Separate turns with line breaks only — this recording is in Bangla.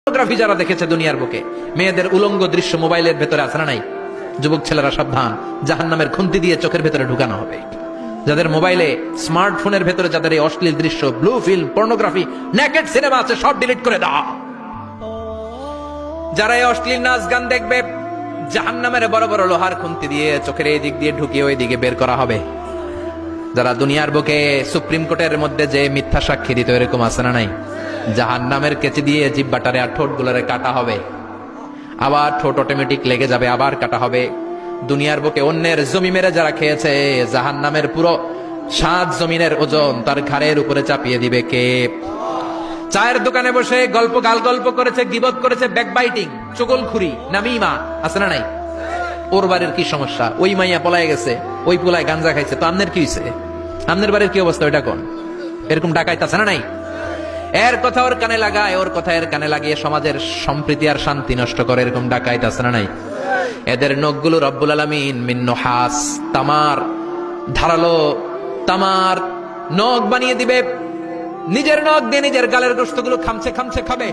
পর্নোগ্রাফি যারা দেখেছে দুনিয়ার বুকে, মেয়েদের উলঙ্গ দৃশ্য মোবাইলের ভেতরে আছে না নাই? যুবক ছেলেরা সাবধান, জাহান্নামের খুন্তি দিয়ে চোখের ভেতরে ঢুকানো হবে। যাদের মোবাইলে স্মার্টফোনের ভেতরে যাদের এই অশ্লীল দৃশ্য, blue film, pornography, naked cinema আছে, সব ডিলিট করে দাও। যারা এই অশ্লীল নাচ গান দেখবে, জাহান্নামের বড় বড় লোহার খুন্তি দিয়ে চোখের এই দিক দিয়ে ঢুকিয়ে ওই দিকে বের করা হবে। যারা দুনিয়ার বুকে সুপ্রিম কোর্টের মধ্যে যে মিথ্যা সাক্ষী দিত, এরকম আছে না নাই? জাহান্নামের কেচি দিয়ে জিহ্বাটারে আর ঠোঁট গুলারে কাটা হবে, আবার ঠোঁট অটোমেটিক লেগে যাবে, আবার কাটা হবে। দুনিয়ার বুকে অন্যের জমি মেরে যারা খেয়েছে, জাহান্নামের পুরো 7 জমিনের ওজন তার ঘাড়ের উপরে চাপিয়ে দিবে কে? চায়ের দোকানে বসে গল্প গল্প করেছে, গীবত করেছে, ব্যাকবাইটিং, চুগলখুরি, নামিমা, আছে না নাই? ওর বাড়ির কি সমস্যা? ওই মাইয়া পলায় গেছে, ওই পোলায় গাঞ্জা খাইছে, তো আমনের কি হইছে? আমনের বাড়ির কি অবস্থা? ওইটা কোন? এরকম ডাকাইত আছে না নাই? এর কথা ওর কানে লাগায়, ওর কথা এর কানে লাগিয়ে সমাজের সম্প্রীতি আর শান্তি নষ্ট করে, এরকম ডাকাইত আছে না নাই? এদের নখগুলো রব্বুল আলামিন মিন নুহাস, তামার, ধারালো তামার নখ বানিয়ে দিবে। নিজের নখ দিয়ে নিজের গালের গোশতগুলো খামছে খাবে।